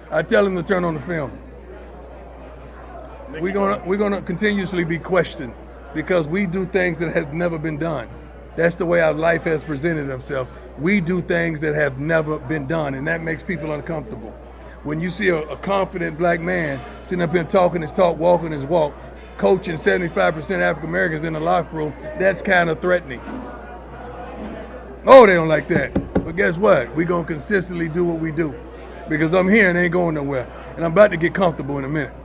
I tell him to turn on the film. We're gonna continuously be questioned because we do things that have never been done. That's the way our life has presented themselves. We do things that have never been done, and that makes people uncomfortable. When you see a confident black man sitting up here talking his talk, walking his walk, coaching 75% African Americans in the locker room, that's kind of threatening. Oh, they don't like that. But guess what? We're going to consistently do what we do because I'm here and ain't going nowhere. And I'm about to get comfortable in a minute.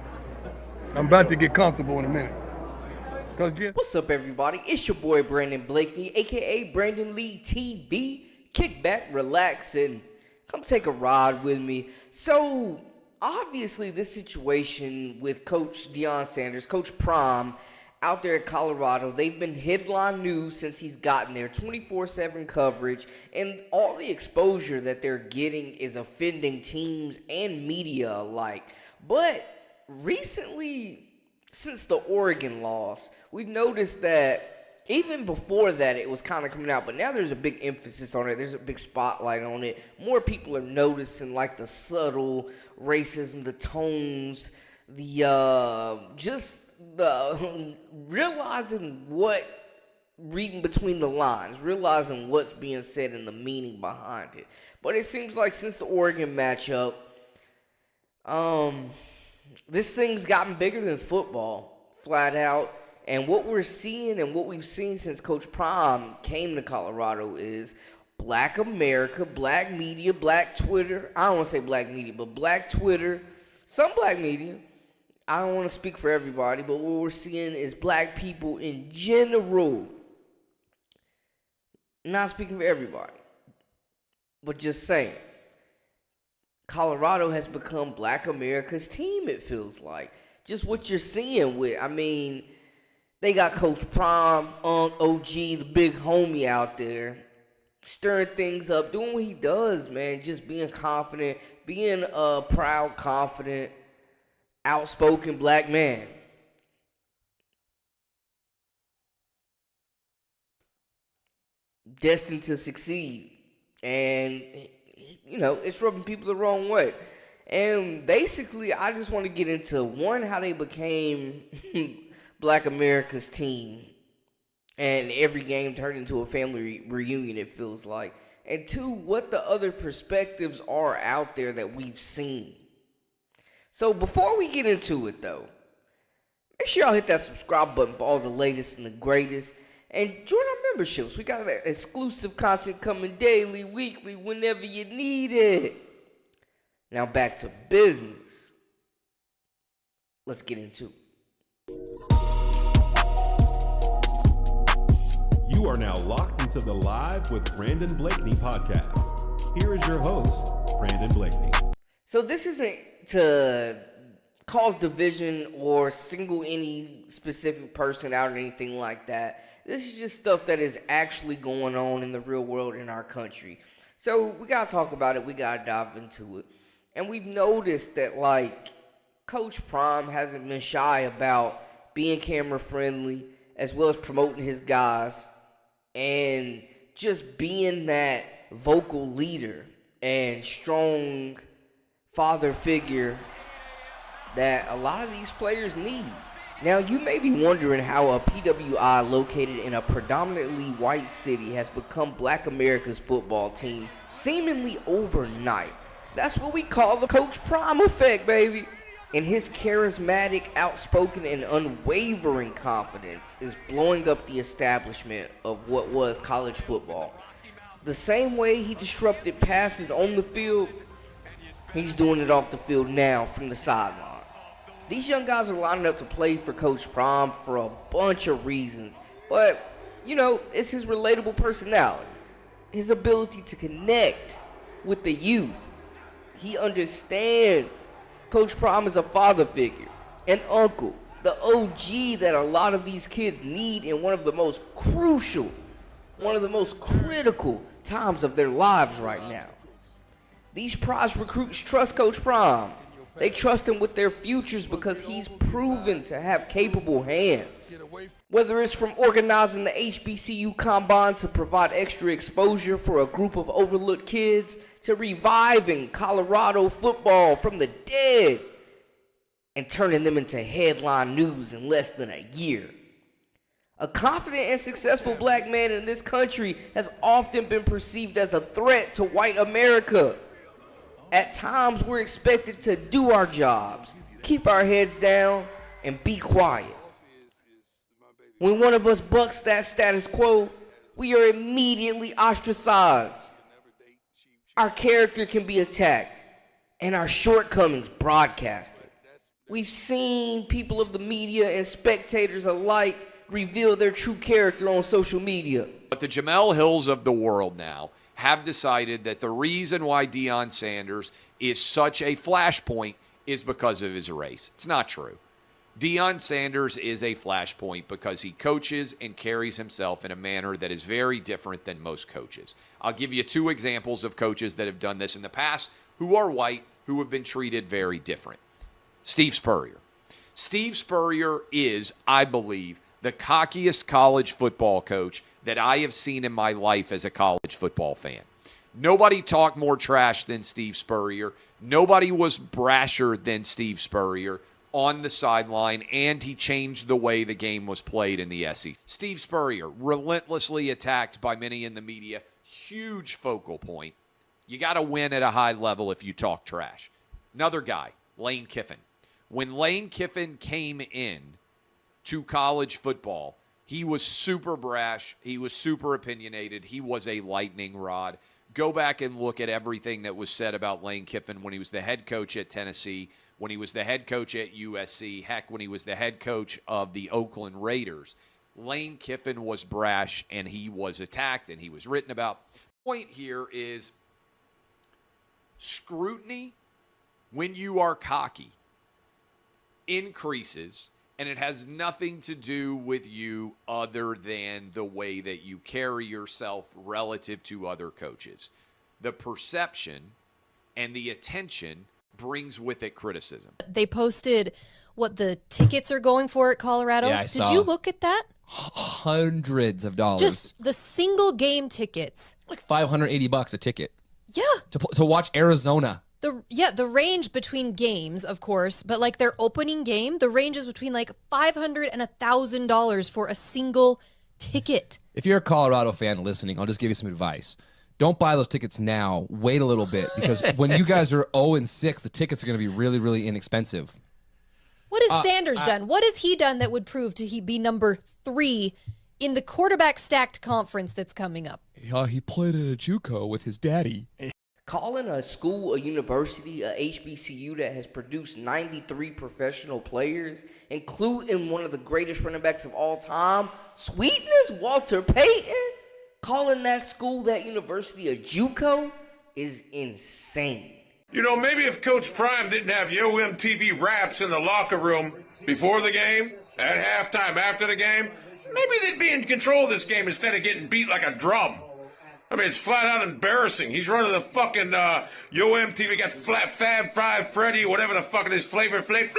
What's up, everybody? It's your boy Brandon Blakeney, aka Brandon Lee TV. Kick back, relax, and come take a ride with me. So, obviously, this situation with Coach Deion Sanders, Coach Prime, out there at Colorado, they've been headline news since he's gotten there, 24/7 coverage, and all the exposure that they're getting is offending teams and media alike. But recently, since the Oregon loss, we've noticed that even before that, it was kind of coming out, but now there's a big emphasis on it. There's a big spotlight on it. More people are noticing, like, the subtle racism, the tones, the realizing reading between the lines, realizing what's being said and the meaning behind it. But it seems like since the Oregon matchup, this thing's gotten bigger than football, flat out. And what we're seeing and what we've seen since Coach Prime came to Colorado is black America, black media, black Twitter. I don't want to say black media, but black Twitter, some black media. I don't want to speak for everybody, but what we're seeing is black people in general. Not speaking for everybody, but just saying. Colorado has become black America's team, it feels like. Just what you're seeing they got Coach Prime, OG, the big homie out there, stirring things up, doing what he does, man. Just being confident, being a proud, confident, outspoken black man. Destined to succeed. And, it's rubbing people the wrong way. And basically, I just want to get into, one, how they became Black America's team, and every game turned into a family reunion, it feels like. And two, what the other perspectives are out there that we've seen. So before we get into it, though, make sure y'all hit that subscribe button for all the latest and the greatest. And join our memberships. We got exclusive content coming daily, weekly, whenever you need it. Now back to business. Let's get into it. You are now locked into the Live with Brandon Blakeney podcast. Here is your host, Brandon Blakeney. So this isn't to cause division or single any specific person out or anything like that. This is just stuff that is actually going on in the real world in our country. So we got to talk about it. We got to dive into it. And we've noticed that, Coach Prime hasn't been shy about being camera friendly as well as promoting his guys and just being that vocal leader and strong father figure that a lot of these players need. Now, you may be wondering how a PWI located in a predominantly white city has become Black America's football team seemingly overnight. That's what we call the Coach Prime effect, baby. And his charismatic, outspoken, and unwavering confidence is blowing up the establishment of what was college football. The same way he disrupted passes on the field, he's doing it off the field now from the sidelines. These young guys are lining up to play for Coach Prime for a bunch of reasons. But, it's his relatable personality, his ability to connect with the youth. He understands Coach Prime is a father figure, an uncle, the OG that a lot of these kids need in one of the most crucial, one of the most critical times of their lives right now. These prize recruits trust Coach Prime. They trust him with their futures because he's proven to have capable hands. Whether it's from organizing the HBCU Combine to provide extra exposure for a group of overlooked kids, to reviving Colorado football from the dead and turning them into headline news in less than a year. A confident and successful black man in this country has often been perceived as a threat to white America. At times, we're expected to do our jobs, keep our heads down, and be quiet. When one of us bucks that status quo, we are immediately ostracized. Our character can be attacked, and our shortcomings broadcasted. We've seen people of the media and spectators alike reveal their true character on social media. But the Jamel Hills of the world now have decided that the reason why Deion Sanders is such a flashpoint is because of his race. It's not true. Deion Sanders is a flashpoint because he coaches and carries himself in a manner that is very different than most coaches. I'll give you 2 examples of coaches that have done this in the past who are white, who have been treated very different. Steve Spurrier. Steve Spurrier is, I believe, the cockiest college football coach that I have seen in my life as a college football fan. Nobody talked more trash than Steve Spurrier. Nobody was brasher than Steve Spurrier on the sideline, and he changed the way the game was played in the SEC. Steve Spurrier, relentlessly attacked by many in the media, huge focal point. You got to win at a high level if you talk trash. Another guy, Lane Kiffin. When Lane Kiffin came in to college football, he was super brash. He was super opinionated. He was a lightning rod. Go back and look at everything that was said about Lane Kiffin when he was the head coach at Tennessee, when he was the head coach at USC, heck, when he was the head coach of the Oakland Raiders. Lane Kiffin was brash, and he was attacked, and he was written about. The point here is scrutiny, when you are cocky, increases, and it has nothing to do with you other than the way that you carry yourself relative to other coaches. The perception and the attention brings with it criticism. They posted what the tickets are going for at Colorado. Yeah, I Did saw. you look at that? Hundreds of dollars. Just the single game tickets. like $580 a ticket Yeah. to watch Arizona. The range between games, of course, but like their opening game, the range is between like $500 and $1,000 for a single ticket. If you're a Colorado fan listening, I'll just give you some advice. Don't buy those tickets now. Wait a little bit, because when you guys are 0-6, the tickets are going to be really, really inexpensive. What has Sanders done? What has he done that would prove to he be number 3 in the quarterback stacked conference that's coming up? He played at a JUCO with his daddy. Calling a school, a university, a HBCU that has produced 93 professional players, including one of the greatest running backs of all time, Sweetness, Walter Payton, calling that school, that university, a JUCO is insane. You know, maybe if Coach Prime didn't have Yo MTV raps in the locker room before the game, at halftime, after the game, maybe they'd be in control of this game instead of getting beat like a drum. I mean, it's flat out embarrassing. He's running the fucking Yo MTV, got Fab Five Freddy, whatever the fuck it is, Flavor Flav.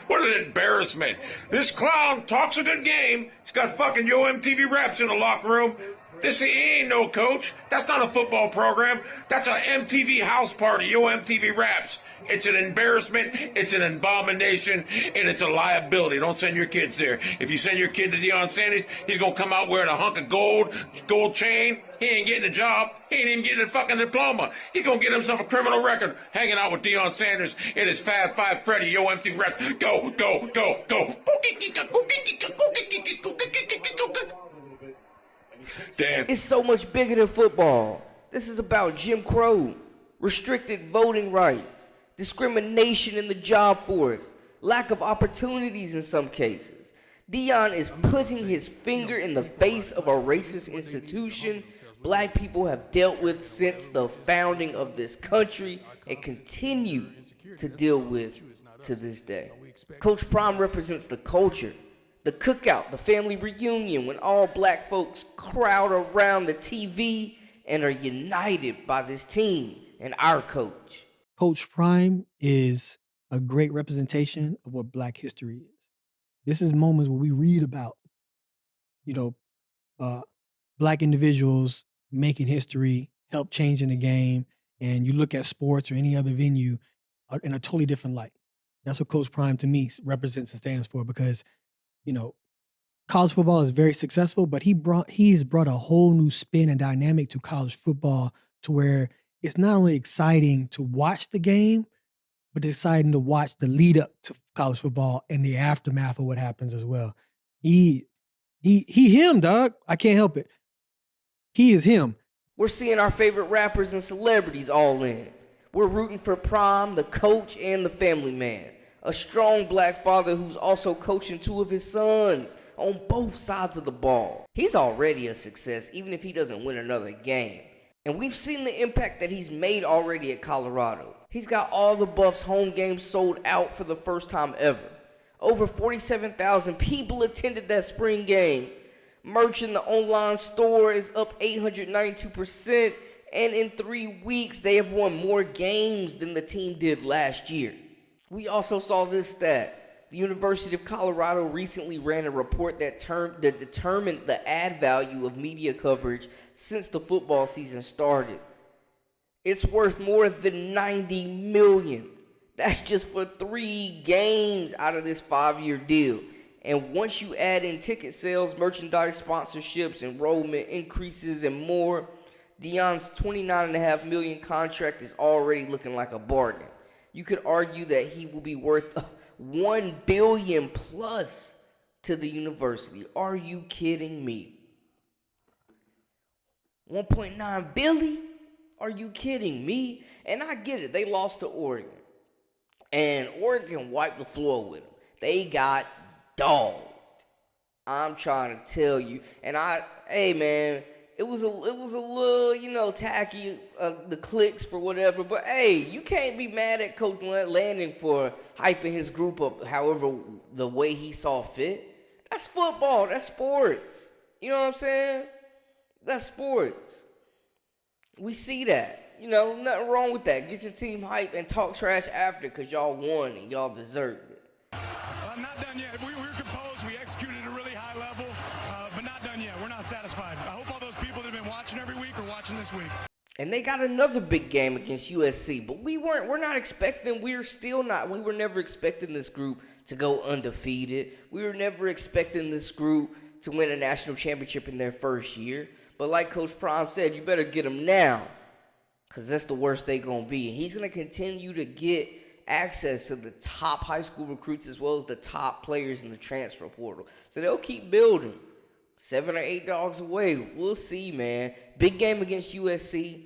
What an embarrassment. This clown talks a good game. He's got fucking Yo MTV raps in the locker room. He ain't no coach. That's not a football program. That's a MTV house party, Yo MTV raps. It's an embarrassment, it's an abomination, and it's a liability. Don't send your kids there. If you send your kid to Deion Sanders, he's going to come out wearing a hunk of gold chain. He ain't getting a job. He ain't even getting a fucking diploma. He's going to get himself a criminal record hanging out with Deion Sanders and his Fab Five Freddy, Yo MTV rap. Go, go, go, go. Damn. It's so much bigger than football. This is about Jim Crow, restricted voting rights, discrimination in the job force, lack of opportunities in some cases. Deion is putting his finger in the face of a racist institution black people have dealt with since the founding of this country and continue to deal with to this day. Coach Prime represents the culture, the cookout, the family reunion when all black folks crowd around the TV and are united by this team and our coach. Coach Prime is a great representation of what Black history is. This is moments where we read about, Black individuals making history, help changing the game, and you look at sports or any other venue in a totally different light. That's what Coach Prime to me represents and stands for, because, college football is very successful, but he has brought a whole new spin and dynamic to college football, to where it's not only exciting to watch the game, but it's exciting to watch the lead up to college football and the aftermath of what happens as well. He him, dog. I can't help it. He is him. We're seeing our favorite rappers and celebrities all in. We're rooting for Prime, the coach, and the family man. A strong Black father who's also coaching 2 of his sons on both sides of the ball. He's already a success, even if he doesn't win another game. And we've seen the impact that he's made already at Colorado. He's got all the Buffs home games sold out for the first time ever. Over 47,000 people attended that spring game. Merch in the online store is up 892%, and in 3 weeks, they have won more games than the team did last year. We also saw this stat. The University of Colorado recently ran a report that determined the ad value of media coverage since the football season started. It's worth more than $90 million. That's just for 3 games out of this 5-year deal. And once you add in ticket sales, merchandise sponsorships, enrollment increases, and more, Deion's $29.5 million contract is already looking like a bargain. You could argue that he will be worth $1 billion plus to the university. Are you kidding me? $1.9 billion? Are you kidding me? And I get it. They lost to Oregon. And Oregon wiped the floor with them. They got dogged. I'm trying to tell you. And hey man, it was a little, tacky, the clicks for whatever. But hey, you can't be mad at Coach Lanning for hyping his group up however the way he saw fit. That's football. That's sports. You know what I'm saying? That's sports. We see that. Nothing wrong with that. Get your team hype and talk trash after, because y'all won and y'all deserved it. I'm not done yet. We were composed. We executed at a really high level, but not done yet. We're not satisfied. I hope all those people that have been watching every week are watching this week. And they got another big game against USC, but we were never expecting this group to go undefeated. We were never expecting this group to win a national championship in their first year. But like Coach Prime said, you better get them now, because that's the worst they going to be. And he's going to continue to get access to the top high school recruits as well as the top players in the transfer portal. So they'll keep building. 7 or 8 dogs away. We'll see, man. Big game against USC.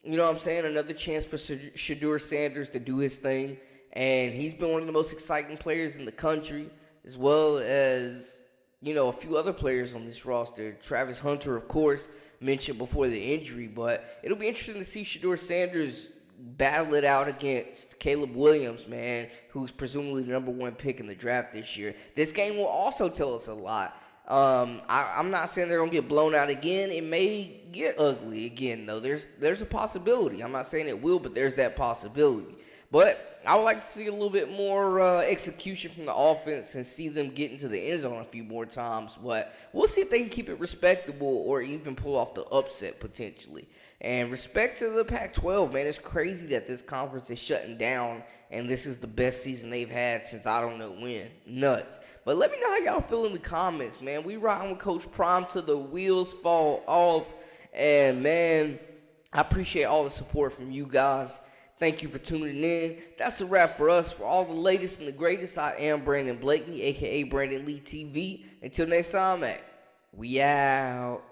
You know what I'm saying? Another chance for Shedeur Sanders to do his thing. And he's been one of the most exciting players in the country, as well as, a few other players on this roster. Travis Hunter, of course, mentioned before the injury, but it'll be interesting to see Shedeur Sanders battle it out against Caleb Williams, man, who's presumably the number 1 pick in the draft this year. This game will also tell us a lot. I'm not saying they're going to get blown out again. It may get ugly again, though. There's a possibility. I'm not saying it will, but there's that possibility. But I would like to see a little bit more execution from the offense and see them get into the end zone a few more times. But we'll see if they can keep it respectable or even pull off the upset potentially. And respect to the Pac-12, man. It's crazy that this conference is shutting down and this is the best season they've had since I don't know when. Nuts. But let me know how y'all feel in the comments, man. We riding with Coach Prime till the wheels fall off. And, man, I appreciate all the support from you guys. Thank you for tuning in. That's a wrap for us. For all the latest and the greatest, I am Brandon Blakeney, a.k.a. Brandon Lee TV. Until next time, man, we out.